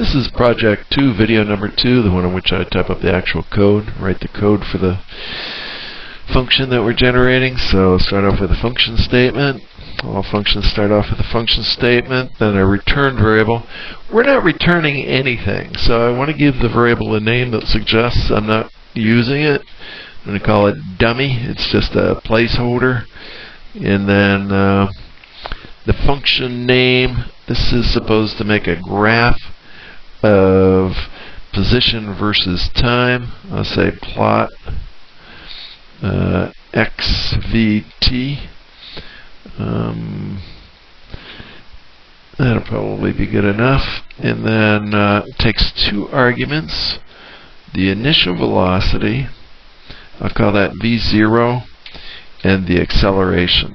This is project 2, video number 2, the one in which I type up the actual code, write the code for the function that we're generating. So start off with a function statement. All functions start off with a function statement, then a return variable. We're not returning anything, so I want to give the variable a name that suggests I'm not using it. I'm going to call it dummy. It's just a placeholder. And then the function name, this is supposed to make a graph of position versus time. I'll say plot XVT. That'll probably be good enough. And then it takes two arguments. The initial velocity, I'll call that V0, and the acceleration.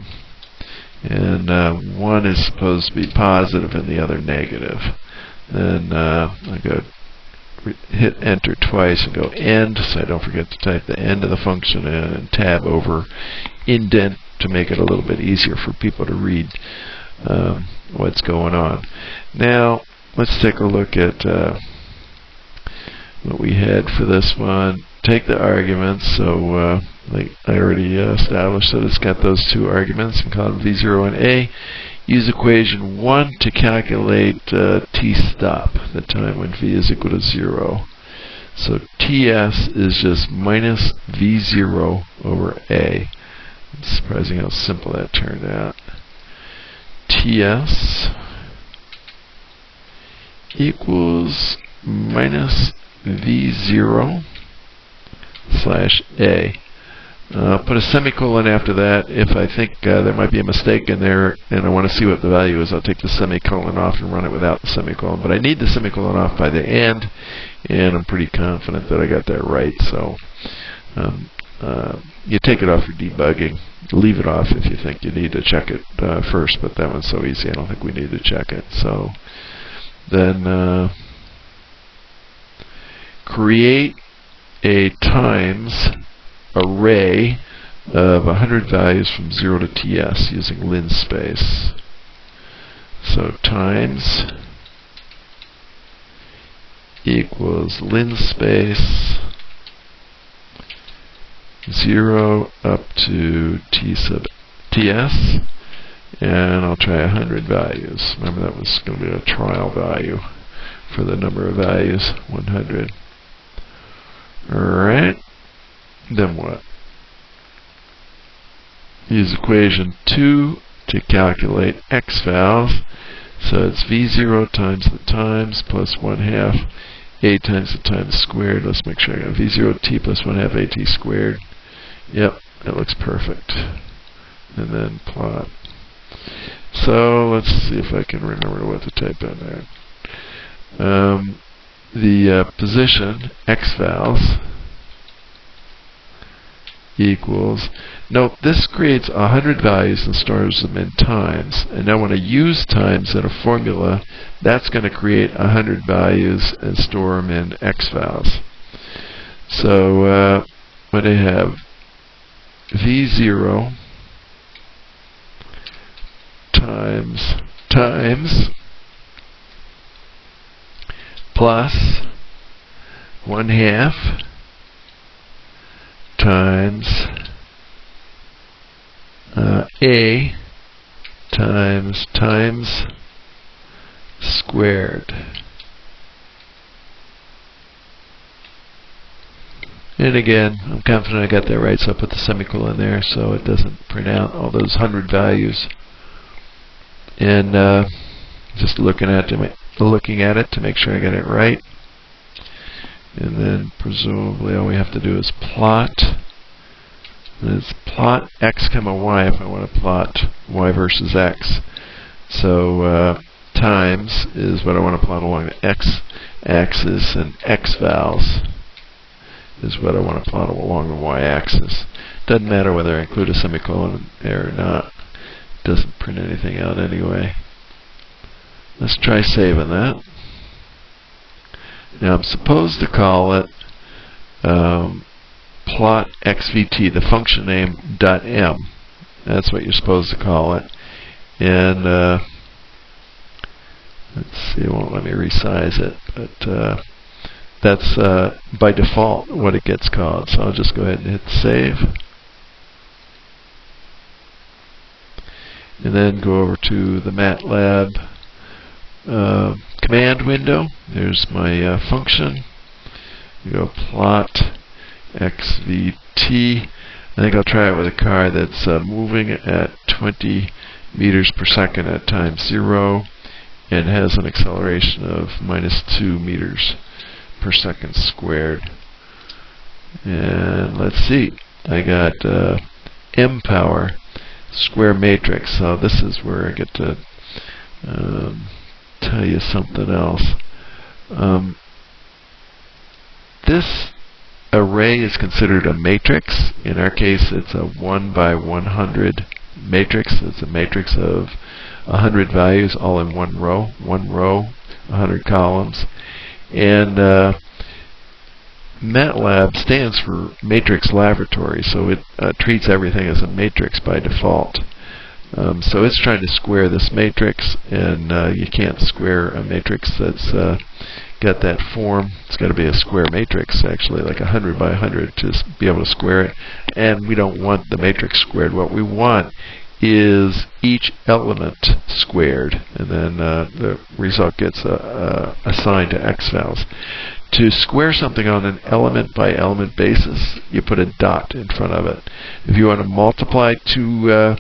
And one is supposed to be positive and the other negative. Then I go hit enter twice and go end, so I don't forget to type the end of the function in, and tab over indent to make it a little bit easier for people to read what's going on. Now let's take a look at what we had for this one. Take the arguments, so like I already established that it's got those two arguments, and call it V0 and A. Use equation 1 to calculate t-stop, the time when V is equal to 0. So Ts is just minus V0 over A. It's surprising how simple that turned out. Ts equals minus V0 slash A. Put a semicolon after that. If I think there might be a mistake in there and I want to see what the value is, I'll take the semicolon off and run it without the semicolon. But I need the semicolon off by the end, and I'm pretty confident that I got that right. So you take it off for debugging. Leave it off if you think you need to check it first, but that one's so easy I don't think we need to check it. So then create a times array of 100 values from 0 to TS using linspace. So times equals linspace 0 up to T sub TS, and I'll try 100 values. Remember, that was going to be a trial value for the number of values, 100. Alright, then what? Use equation 2 to calculate xvals. So it's V0 times the times plus 1/2 A times the times squared. Let's make sure I got V0t plus 1/2 AT squared. Yep, that looks perfect. And then plot. So let's see if I can remember what to type in there. The position xvals equals, note this creates 100 values and stores them in times, and now when I use times in a formula, that's going to create 100 values and store them in xvals. So what I have, V0 times plus 1/2 times A times squared. And again, I'm confident I got that right, so I put the semicolon there so it doesn't print out all those 100 values. And just looking at it to make sure I got it right. And then presumably all we have to do is plot. And it's plot x comma y if I want to plot y versus x. So times is what I want to plot along the x-axis, and xvals is what I want to plot along the y-axis. Doesn't matter whether I include a semicolon there or not. It doesn't print anything out anyway. Let's try saving that. Now I'm supposed to call it plot xvt, the function name .m. That's what you're supposed to call it. And Let's see, it won't let me resize it, but that's by default what it gets called. So I'll just go ahead and hit save. And then go over to the MATLAB command window. There's my function. You go plot xvt. I think I'll try it with a car that's moving at 20 meters per second at time 0 and has an acceleration of -2 meters per second squared. And let's see, I got m power square matrix. So this is where I get to tell you something else. This array is considered a matrix. In our case, it's a 1 by 100 matrix. It's a matrix of 100 values all in one row, 100 columns. And MATLAB stands for Matrix Laboratory, so it treats everything as a matrix by default. So it's trying to square this matrix, and you can't square a matrix that's got that form. It's got to be a square matrix, actually, like 100 by 100 to be able to square it. And we don't want the matrix squared. What we want is each element squared, and then the result gets assigned to x values. To square something on an element by element basis, you put a dot in front of it. If you want to multiply two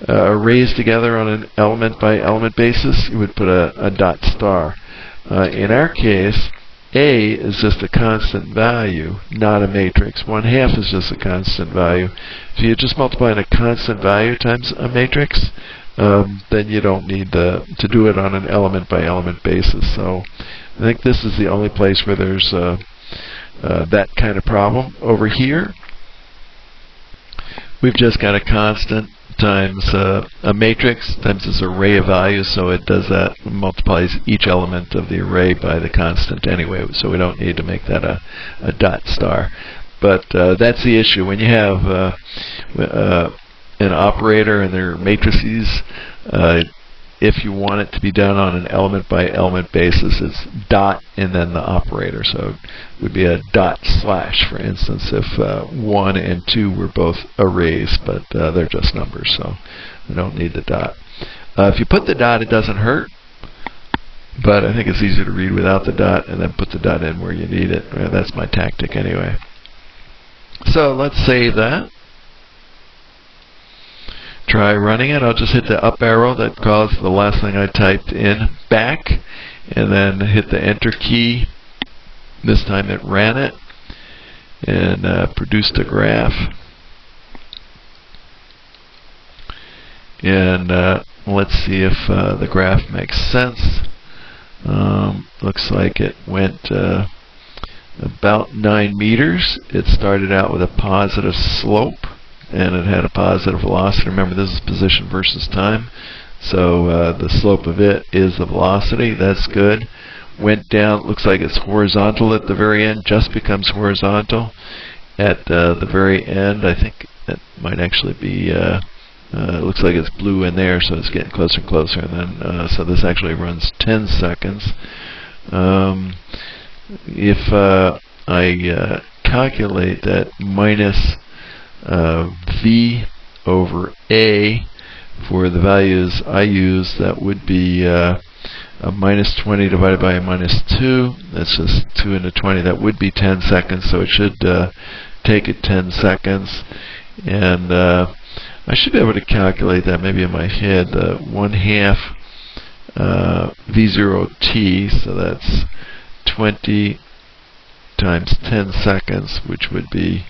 arrays together on an element by element basis, you would put a dot star. In our case, A is just a constant value, not a matrix. 1/2 is just a constant value. If you just multiply a constant value times a matrix, then you don't need to do it on an element by element basis. So I think this is the only place where there's that kind of problem. Over here, we've just got a constant times a matrix times this array of values, so it does that, multiplies each element of the array by the constant anyway, so we don't need to make that a dot star. But that's the issue. When you have an operator and their matrices, if you want it to be done on an element by element basis, it's dot and then the operator. So it would be a dot slash, for instance, if 1 and 2 were both arrays, but they're just numbers, so we don't need the dot. If you put the dot, it doesn't hurt, but I think it's easier to read without the dot and then put the dot in where you need it. That's my tactic anyway. So let's save that. Try running it. I'll just hit the up arrow that caused the last thing I typed in back, and then hit the enter key. This time it ran it and produced a graph. And let's see if the graph makes sense. Looks like it went about 9 meters. It started out with a positive slope, and it had a positive velocity. Remember, this is position versus time, so the slope of it is the velocity. That's good. Went down, looks like it's horizontal at the very end, just becomes horizontal at the very end. I think that might actually be, it looks like it's blue in there, so it's getting closer and closer. And then, so this actually runs 10 seconds. If I calculate that minus V over A for the values I use, that would be a minus 20 divided by a minus 2. That's just 2 into 20. That would be 10 seconds, so it should take it 10 seconds. And I should be able to calculate that maybe in my head. 1/2 V0t, so that's 20 times 10 seconds, which would be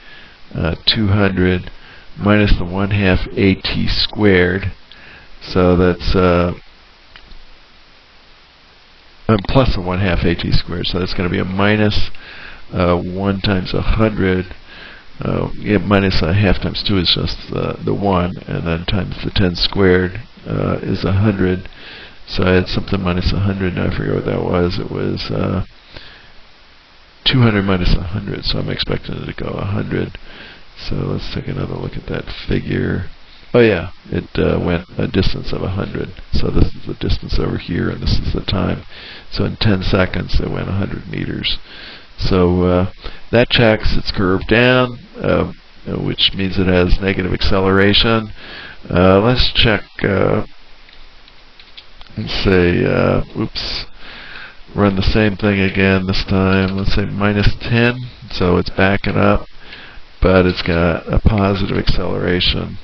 200 minus the 1/2 AT squared. So that's plus a 1/2 AT squared. So that's going to be a minus 1 times 100. Yeah, minus a half times 2 is just the 1, and then times the 10 squared is 100. So I had something minus 100, and I forget what that was. It was 200 minus 100, so I'm expecting it to go 100. So let's take another look at that figure. Oh yeah, it went a distance of 100. So this is the distance over here, and this is the time. So in 10 seconds, it went 100 meters. So that checks. It's curved down, which means it has negative acceleration. Let's check. And say, oops, run the same thing again this time. Let's say -10. So it's backing up, but it's got a positive acceleration.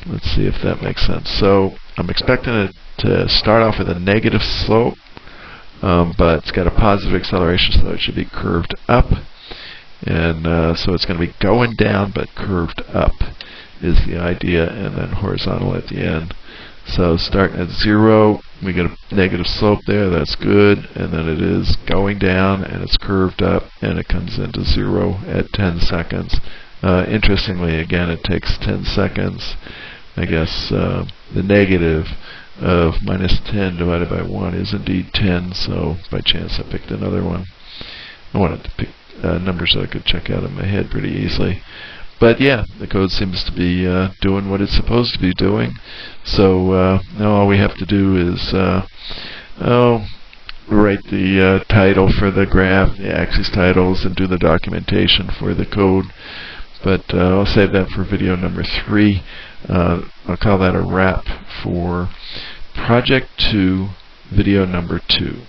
Let's see if that makes sense. So I'm expecting it to start off with a negative slope, but it's got a positive acceleration, so it should be curved up. And so it's going to be going down, but curved up is the idea, and then horizontal at the end. So starting at 0, we get a negative slope there, that's good, and then it is going down, and it's curved up, and it comes into 0 at 10 seconds. Interestingly, again, it takes 10 seconds. I guess the negative of -10 divided by 1 is indeed 10, so by chance I picked another one. I wanted to pick numbers that I could check out in my head pretty easily. But yeah, the code seems to be doing what it's supposed to be doing. So now all we have to do is write the title for the graph, the axis titles, and do the documentation for the code. But I'll save that for video number 3. I'll call that a wrap for Project 2, video number 2.